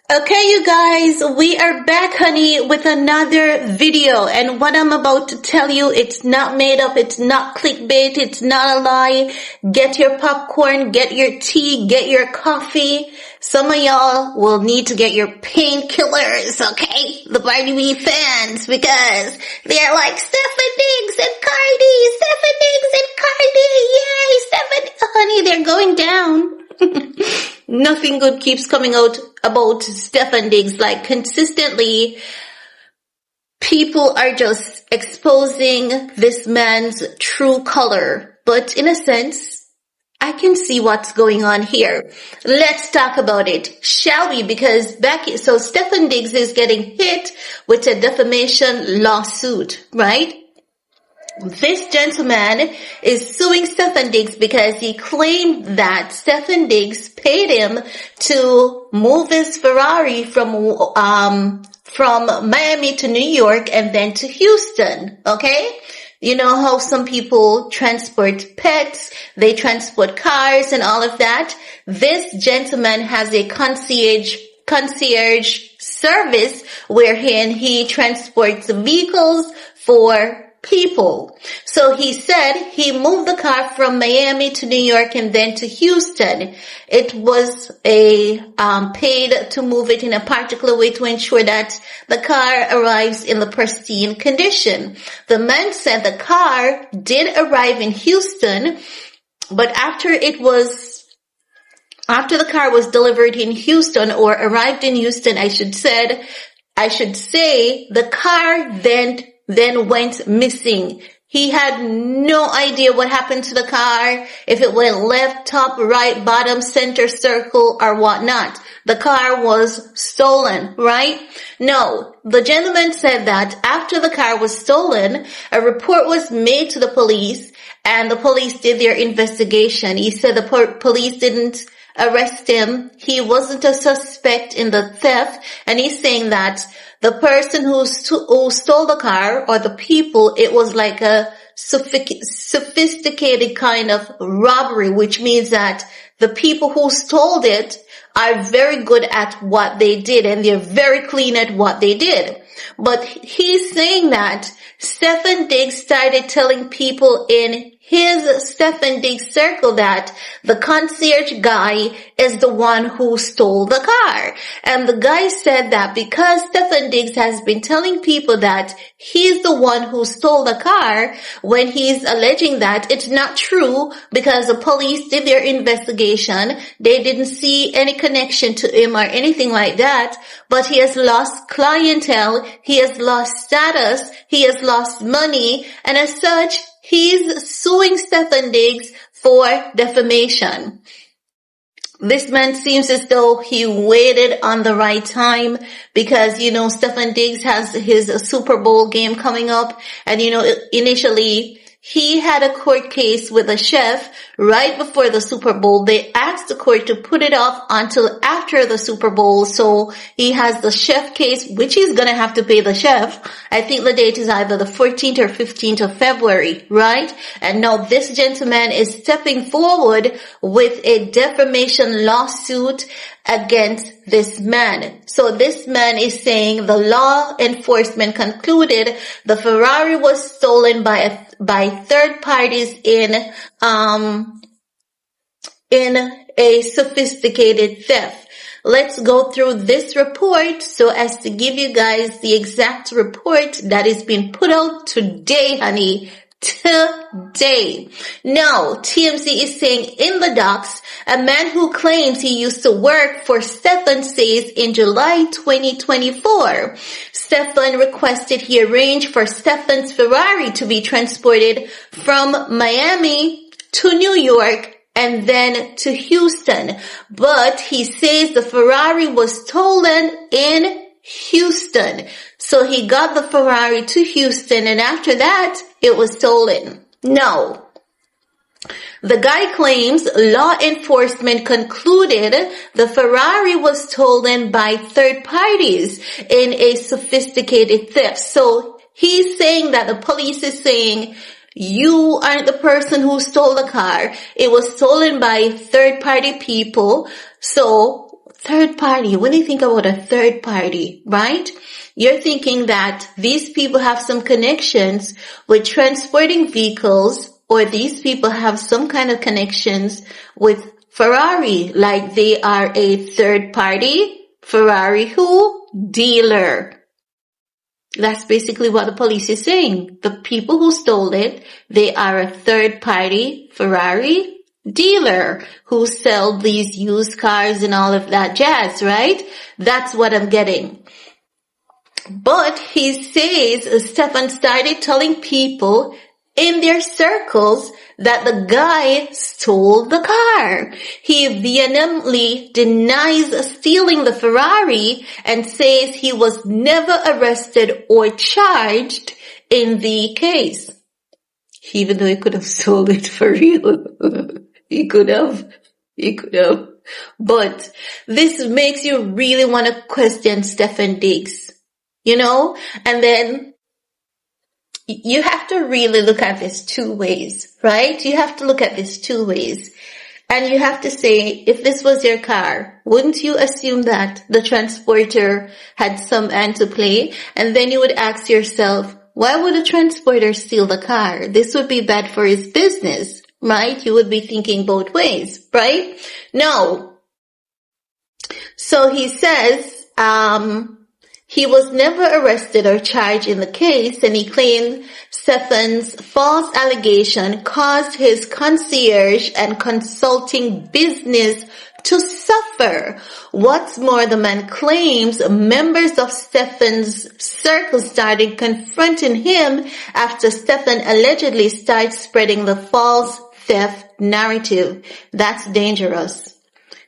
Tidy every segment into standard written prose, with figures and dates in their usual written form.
Okay, you guys, we are back, honey, with another video. And what I'm about to tell you, it's not made up, it's not clickbait, it's not a lie. Get your popcorn, get your tea, get your coffee. Some of y'all will need to get your painkillers, okay? The CardiB fans, because they're like, Stefon Diggs and Cardi, Stefon Diggs and Cardi, yay, honey, they're going down. Nothing good keeps coming out about Stefondiggs. Like, consistently, people are just exposing this man's true color. But in a sense, I can see what's going on here. Let's talk about it, shall we? Because so Stefondiggs is getting hit with a defamation lawsuit, right? This gentleman is suing Stefondiggs because he claimed that Stefondiggs paid him to move his Ferrari from Miami to New York and then to Houston, okay? You know how some people transport pets, they transport cars and all of that. This gentleman has a concierge service wherein he transports vehicles for people. So he said he moved the car from Miami to New York and then to Houston. It was paid to move it in a particular way to ensure that the car arrives in the pristine condition. The man said the car did arrive in Houston, but after the car was delivered in Houston, or arrived in Houston, I should say, the car then went missing. He had no idea what happened to the car, if it went left, top, right, bottom, center, circle, or whatnot. The car was stolen, right? No, the gentleman said that after the car was stolen, a report was made to the police, and the police did their investigation. He said the police didn't arrest him. He wasn't a suspect in the theft, and he's saying that the person who stole the car, or the people, it was like a sophisticated kind of robbery, which means that the people who stole it are very good at what they did, and they're very clean at what they did. But he's saying that Stefondiggs started telling people in his Stefondiggs circle that the concierge guy is the one who stole the car. And the guy said that because Stefondiggs has been telling people that he's the one who stole the car, when he's alleging that, it's not true, because the police did their investigation. They didn't see any connection to him or anything like that. But he has lost clientele, he has lost status, he has lost money, and as such, he's suing Stefondiggs for defamation. This man seems as though he waited on the right time, because, Stefondiggs has his Super Bowl game coming up, and, initially he had a court case with a chef right before the Super Bowl. They asked the court to put it off until after the Super Bowl. So he has the chef case, which he's going to have to pay the chef. I think the date is either the 14th or 15th of February, right? And now this gentleman is stepping forward with a defamation lawsuit against this man. So this man is saying the law enforcement concluded the Ferrari was stolen by third parties in a sophisticated theft. Let's go through this report so as to give you guys the exact report that is being put out today, honey. Today. Now, TMZ is saying in the docs, a man who claims he used to work for Stefon says in July 2024, Stefon requested he arrange for Stefon's Ferrari to be transported from Miami to New York and then to Houston. But he says the Ferrari was stolen in Houston. So he got the Ferrari to Houston, and after that, it was stolen. No. The guy claims law enforcement concluded the Ferrari was stolen by third parties in a sophisticated theft. So he's saying that the police is saying, you aren't the person who stole the car. It was stolen by third party people. So third party. When you think about a third party, right? You're thinking that these people have some connections with transporting vehicles, or these people have some kind of connections with Ferrari, like they are a third party Ferrari who? Dealer. That's basically what the police is saying. The people who stole it, they are a third party Ferrari dealer who sell these used cars and all of that jazz, right? That's what I'm getting. But he says Stefon started telling people in their circles that the guy stole the car. He vehemently denies stealing the Ferrari and says he was never arrested or charged in the case. Even though he could have sold it for real. He could have. But this makes you really want to question Stefondiggs, you know? And then you have to really look at this two ways, right? You have to look at this two ways. And you have to say, if this was your car, wouldn't you assume that the transporter had some hand to play? And then you would ask yourself, why would a transporter steal the car? This would be bad for his business, right? You would be thinking both ways, right? No. So he says, he was never arrested or charged in the case, and he claimed Stefon's false allegation caused his concierge and consulting business to suffer. What's more, the man claims members of Stefon's circle started confronting him after Stefon allegedly started spreading the false theft narrative. That's dangerous.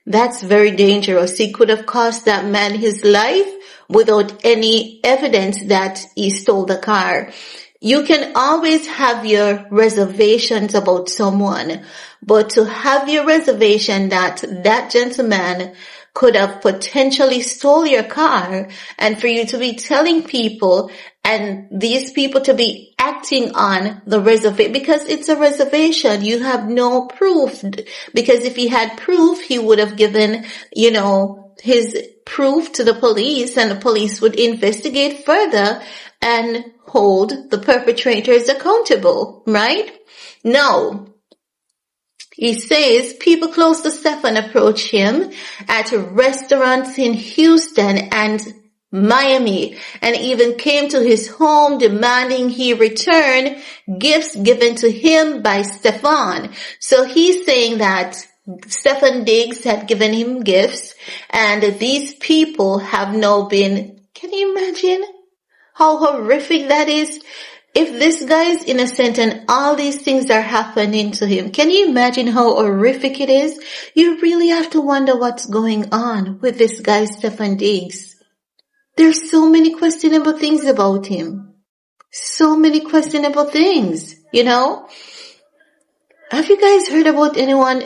That's very dangerous. He could have cost that man his life without any evidence that he stole the car. You can always have your reservations about someone, but to have your reservation that that gentleman could have potentially stole your car, and for you to be telling people and these people to be acting on the reservation, because it's a reservation, you have no proof, because if he had proof, he would have given, his proof to the police, and the police would investigate further and hold the perpetrators accountable, right? No. He says people close to Stefon approach him at restaurants in Houston and Miami, and even came to his home demanding he return gifts given to him by Stefon. So he's saying that Stefondiggs had given him gifts, and these people have now been, can you imagine how horrific that is? If this guy is innocent and all these things are happening to him, can you imagine how horrific it is? You really have to wonder what's going on with this guy Stefondiggs. There's so many questionable things about him. So many questionable things, Have you guys heard about anyone?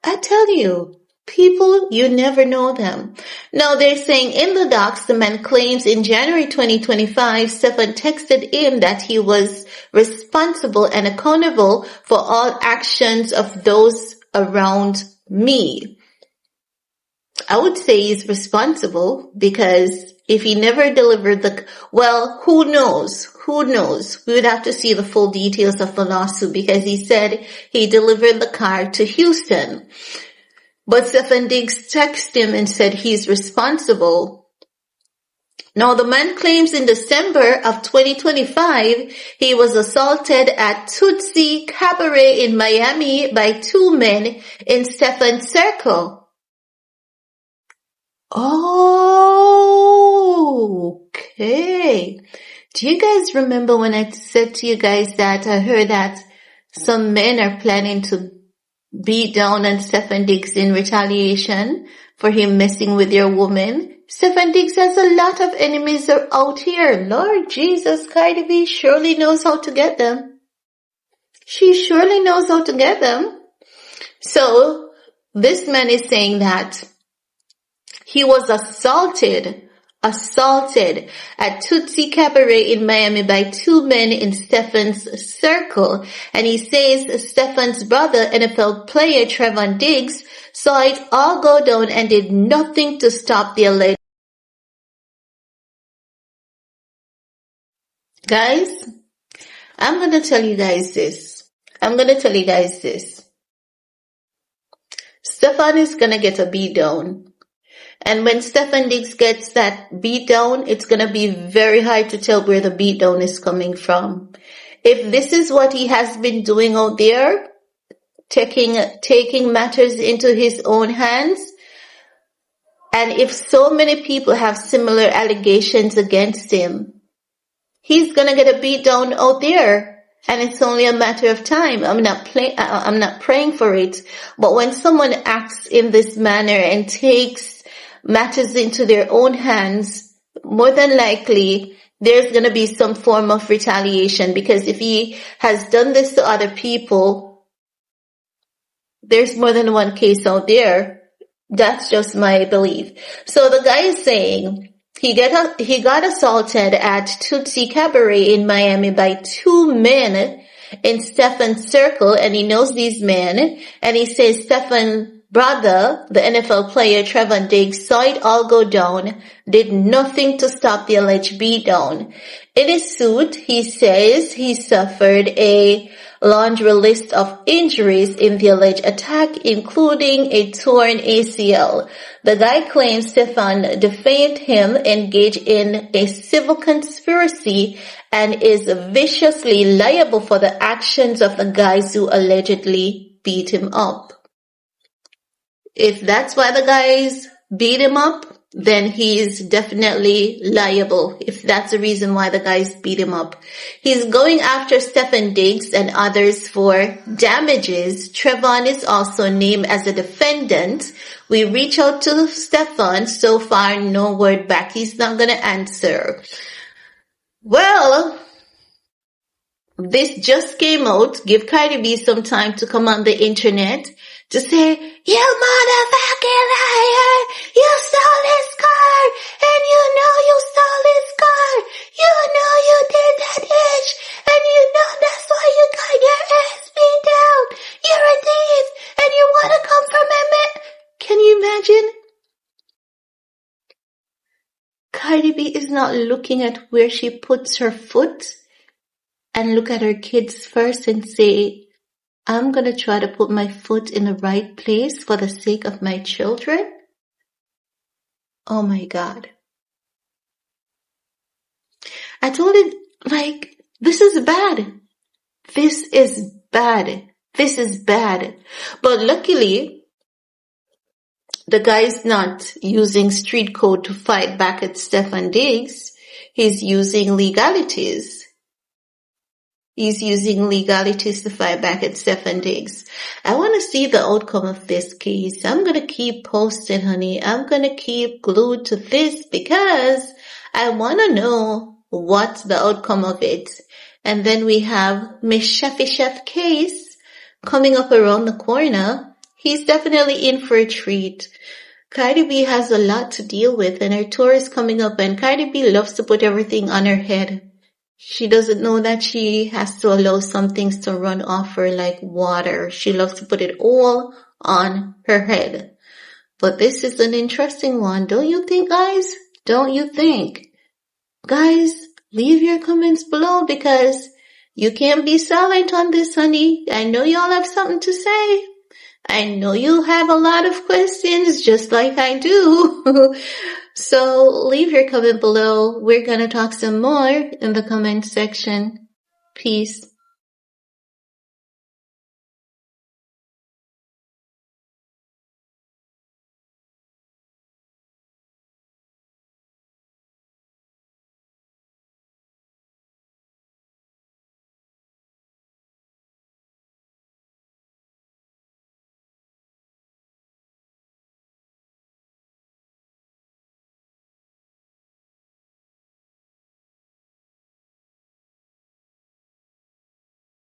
I tell you, people, you never know them. Now they're saying in the docs, the man claims in January 2025, Stefon texted him that he was responsible and accountable for all actions of those around me. I would say he's responsible, because if he never delivered who knows? Who knows? We would have to see the full details of the lawsuit, because he said he delivered the car to Houston. But Stefondiggs texted him and said he's responsible. Now the man claims in December of 2025, he was assaulted at Tootsie Cabaret in Miami by two men in Stefon's circle. Oh, okay. Do you guys remember when I said to you guys that I heard that some men are planning to beat down on Stefondiggs in retaliation for him messing with your woman? Stefondiggs has a lot of enemies out here. Lord Jesus, CardiB surely knows how to get them. She surely knows how to get them. So this man is saying that he was assaulted assaulted at Tootsie Cabaret in Miami by two men in Stefon's circle. And he says Stefon's brother, NFL player Stefon Diggs, saw it all go down and did nothing to stop the alleged. Guys, I'm going to tell you guys this. Stefon is going to get a beat down. And when Stefondiggs gets that beat down, it's going to be very hard to tell where the beat down is coming from. If this is what he has been doing out there, taking matters into his own hands, and if so many people have similar allegations against him, he's going to get a beat down out there. And it's only a matter of time. I'm not praying for it. But when someone acts in this manner and takes matters into their own hands, more than likely there's going to be some form of retaliation, because if he has done this to other people, there's more than one case out there. That's just my belief. So the guy is saying he got assaulted at Tootsie Cabaret in Miami by two men in Stefon's circle, and he knows these men, and he says Stefon's brother, the NFL player Stefon Diggs, saw it all go down, did nothing to stop the alleged beatdown. In his suit, he says he suffered a laundry list of injuries in the alleged attack, including a torn ACL. The guy claims Stefon defamed him, engaged in a civil conspiracy, and is viciously liable for the actions of the guys who allegedly beat him up. If that's why the guys beat him up, then he is definitely liable, if that's the reason why the guys beat him up. He's going after Stefondiggs and others for damages. Stefon is also named as a defendant. We reach out to Stefon. So far, no word back. He's not going to answer. Well, this just came out. Give CardiB some time to come on the internet to say, "You motherfucking liar! You stole his car! And you know you stole his car! You know you did that bitch! And you know that's why you got your ass beat down! You're a thief! And you want to come from me?" Can you imagine? CardiB is not looking at where she puts her foot and look at her kids first and say, "I'm going to try to put my foot in the right place for the sake of my children." Oh my God. I told it, this is bad. This is bad. This is bad. But luckily, the guy's not using street code to fight back at Stefondiggs. He's using legalities. He's using legalities to fight back at Stefondiggs. I want to see the outcome of this case. I'm going to keep posting, honey. I'm going to keep glued to this because I want to know what's the outcome of it. And then we have Miss Chefy Chef case coming up around the corner. He's definitely in for a treat. CardiB has a lot to deal with, and her tour is coming up, and CardiB loves to put everything on her head. She doesn't know that she has to allow some things to run off her like water. She loves to put it all on her head. But this is an interesting one. Don't you think, guys? Don't you think? Guys, leave your comments below because you can't be silent on this, honey. I know y'all have something to say. I know you have a lot of questions just like I do. So leave your comment below. We're going to talk some more in the comment section. Peace.